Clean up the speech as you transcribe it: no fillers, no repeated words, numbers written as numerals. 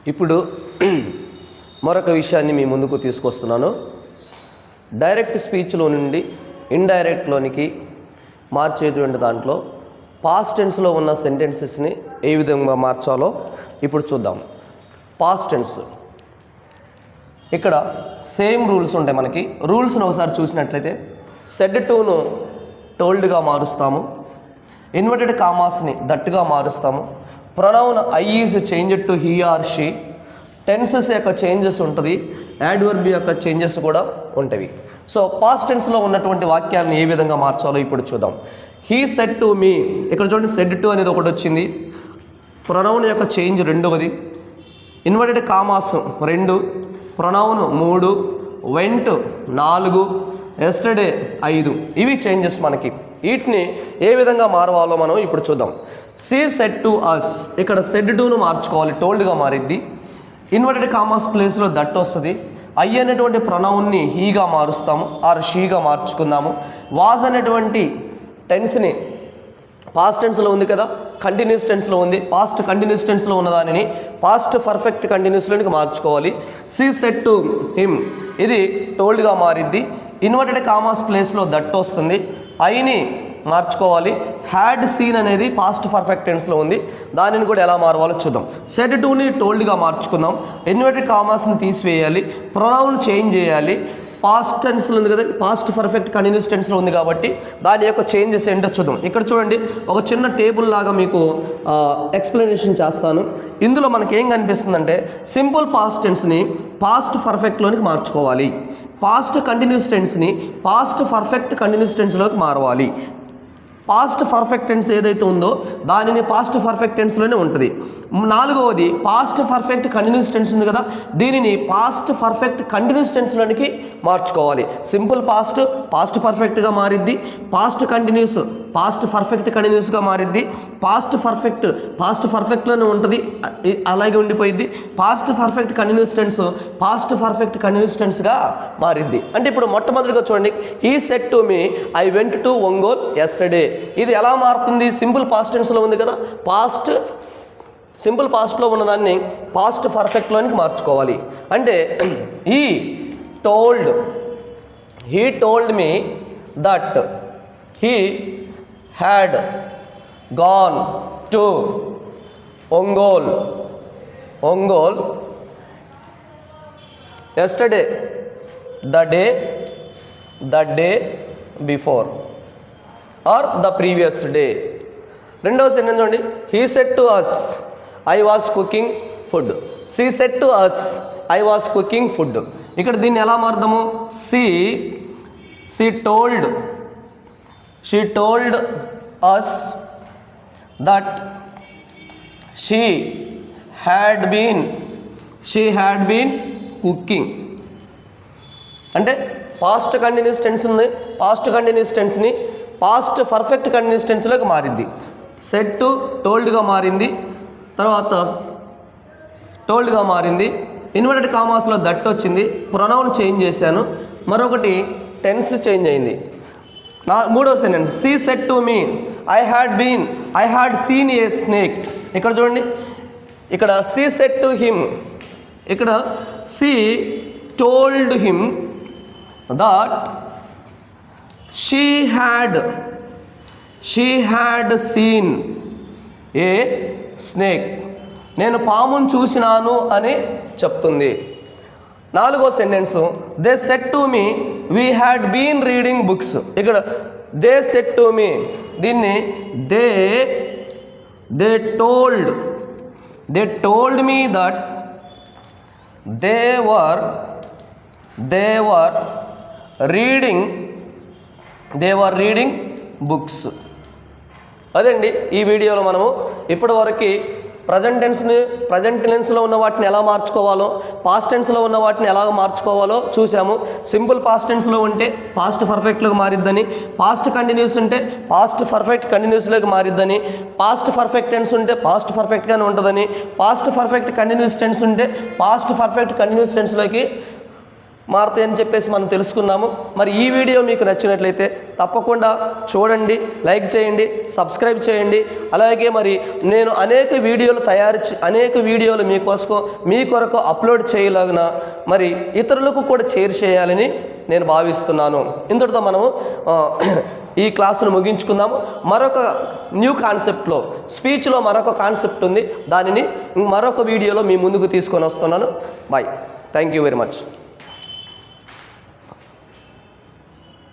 ఇప్పుడు మరొక విషయాన్ని మీ ముందుకు తీసుకొస్తున్నాను. డైరెక్ట్ స్పీచ్లో నుండి ఇండైరెక్ట్లోనికి మార్చేటువంటి దాంట్లో పాస్ట్ టెన్స్లో ఉన్న సెంటెన్సెస్ని ఏ విధంగా మార్చాలో ఇప్పుడు చూద్దాం. పాస్ట్ టెన్స్ ఇక్కడ సేమ్ రూల్స్ ఉంటాయి. మనకి రూల్స్ని ఒకసారి చూసినట్లయితే సెడ్ టును టోల్డ్గా మారుస్తాము, ఇన్వర్టెడ్ కామాస్ని దట్గా మారుస్తాము, pronoun I is changed to he or she, tenses యొక్క చేంజెస్ ఉంటుంది, యాడ్వర్బ్ యొక్క చేంజెస్ కూడా ఉంటాయి. సో పాస్ట్ టెన్స్లో ఉన్నటువంటి వాక్యాలను ఏ విధంగా మార్చాలో ఇప్పుడు చూద్దాం. హీ సెడ్ టు మీ, ఇక్కడ చూడండి సెడ్ టు అనేది ఒకటి వచ్చింది, ప్రొనౌన్ యొక్క చేంజ్ రెండవది, inverted commas 2, pronoun 3, vent 4, yesterday 5. ఇవి చేంజెస్ మనకి. వీటిని ఏ విధంగా మారవాలో మనం ఇప్పుడు చూద్దాం. సీ సెడ్ టు అస్, ఇక్కడ సెడ్ టును మార్చుకోవాలి, టోల్డ్గా మారిద్ది. ఇన్వర్టెడ్ కామాస్ ప్లేస్లో దట్ వస్తుంది. ఐ అనేటువంటి ప్రొనౌన్ని హీగా మారుస్తాము ఆర్ షీగా మార్చుకుందాము. వాజ్ అనేటువంటి టెన్స్ని పాస్ట్ టెన్స్లో ఉంది కదా, కంటిన్యూస్ టెన్స్లో ఉంది, పాస్ట్ కంటిన్యూస్ టెన్స్లో ఉన్నదానిని పాస్ట్ పర్ఫెక్ట్ కంటిన్యూస్లోనికి మార్చుకోవాలి. సీ సెడ్ టు హిమ్, ఇది టోల్డ్గా మారిద్ది. ఇన్వర్టెడ్ కామాస్ ప్లేస్లో దట్ వస్తుంది. ఐని మార్చుకోవాలి. హ్యాడ్ సీన్ అనేది పాస్ట్ పర్ఫెక్ట్ టెన్స్లో ఉంది, దానిని కూడా ఎలా మారవాలో చూద్దాం. సెడ్ టుని టోల్డ్గా మార్చుకుందాం. ఇన్వర్టెడ్ కామాస్ని తీసివేయాలి, ప్రొనౌన్ చేంజ్ చేయాలి. పాస్ట్ టెన్స్లో ఉంది కదా, పాస్ట్ పర్ఫెక్ట్ కంటిన్యూస్ టెన్స్లో ఉంది కాబట్టి దాని యొక్క చేంజెస్ ఏంటో చూద్దాం. ఇక్కడ చూడండి, ఒక చిన్న టేబుల్ లాగా మీకు ఎక్స్ప్లెనేషన్ చేస్తాను. ఇందులో మనకి ఏం కనిపిస్తుందంటే సింపుల్ పాస్ట్ టెన్స్ని పాస్ట్ పర్ఫెక్ట్లోనికి మార్చుకోవాలి, పాస్ట్ కంటిన్యూస్ టెన్స్ని పాస్ట్ పర్ఫెక్ట్ కంటిన్యూస్ టెన్స్లోకి మారవాలి. పాస్ట్ పర్ఫెక్ట్ టెన్స్ ఏదైతే ఉందో దానిని పాస్ట్ పర్ఫెక్ట్ టెన్స్లోనే ఉంటుంది. 4వది పాస్ట్ పర్ఫెక్ట్ కంటిన్యూస్ టెన్స్ ఉంది కదా, దీనిని పాస్ట్ పర్ఫెక్ట్ కంటిన్యూస్ టెన్స్లోనికి మార్చుకోవాలి. సింపుల్ పాస్ట్ పర్ఫెక్ట్గా మారిద్ది, పాస్ట్ కంటిన్యూస్ పాస్ట్ పర్ఫెక్ట్ కంటిన్యూస్గా మారిద్ది, పాస్ట్ పర్ఫెక్ట్లోనే ఉంటుంది, అలాగే ఉండిపోయిద్ది. Past perfect continuous tense past perfect continuous టెన్స్గా మారిద్ది. అంటే ఇప్పుడు మొట్టమొదటిగా చూడండి, he said to me I went to Ongole yesterday. ఇది ఎలా మారుతుంది? సింపుల్ పాస్ట్ టెన్స్లో ఉంది కదా, సింపుల్ పాస్ట్లో ఉన్నదాన్ని పాస్ట్ పర్ఫెక్ట్లోనికి మార్చుకోవాలి. అంటే he told me that he had gone to Ongole yesterday, the day before or the previous day. రెండవ సెంటెన్స్ చూడండి, he said to us I was cooking food, she said to us I was cooking food. ఇక్కడ దీన్ని ఎలా మారుదాము? She told us that she had been cooking. అంటే past continuous tense ఉంది, past continuous టెన్స్ని past perfect continuous టెన్స్లోకి మారింది. Said to టోల్డ్గా మారింది, తర్వాత టోల్డ్గా మారింది, ఇన్వర్టెడ్ కామాస్లో దట్ వచ్చింది, ప్రొనౌన్ చేంజ్ చేశాను, మరొకటి టెన్స్ చేంజ్ అయింది. మూడో sentence, she said to me I had seen a snake. ఇక్కడ చూడండి, ఇక్కడ సీ సెడ్ టు హిమ్, ఇక్కడ she told him that she had seen a snake. నేను పామును చూసినాను అని చెప్తుంది. 4వ sentence, they said to me we had been reading books. ఇక్కడ దే సెడ్ టు మీ, దీన్ని they told me that they were reading books. అదండి ఈ వీడియోలో మనము ఇప్పటివరకు ప్రజెంట్ టెన్స్లో ఉన్న వాటిని ఎలా మార్చుకోవాలో, పాస్ట్ టెన్స్లో ఉన్న వాటిని ఎలా మార్చుకోవాలో చూసాము. సింపుల్ పాస్ట్ టెన్స్లో ఉంటే పాస్ట్ పర్ఫెక్ట్లోకి మారిద్దని, పాస్ట్ కంటిన్యూస్ ఉంటే పాస్ట్ పర్ఫెక్ట్ కంటిన్యూస్లోకి మారిద్దని, పాస్ట్ పర్ఫెక్ట్ టెన్స్ ఉంటే పాస్ట్ పర్ఫెక్ట్గానే ఉంటుందని, పాస్ట్ పర్ఫెక్ట్ కంటిన్యూస్ టెన్స్ ఉంటే పాస్ట్ పర్ఫెక్ట్ కంటిన్యూస్ టెన్స్లోకి మారుతాయని చెప్పేసి మనం తెలుసుకున్నాము. మరి ఈ వీడియో మీకు నచ్చినట్లయితే తప్పకుండా చూడండి, లైక్ చేయండి, సబ్స్క్రైబ్ చేయండి. అలాగే మరి నేను అనేక వీడియోలు మీ కొరకు అప్లోడ్ చేయలాగిన మరి ఇతరులకు కూడా షేర్ చేయాలని నేను భావిస్తున్నాను. ఇంతటితో మనము ఈ క్లాసును ముగించుకుందాము. మరొక న్యూ కాన్సెప్ట్లో, స్పీచ్లో మరొక కాన్సెప్ట్ ఉంది, దానిని మరొక వీడియోలో మీ ముందుకు తీసుకొని వస్తున్నాను. Bye. Thank you very much.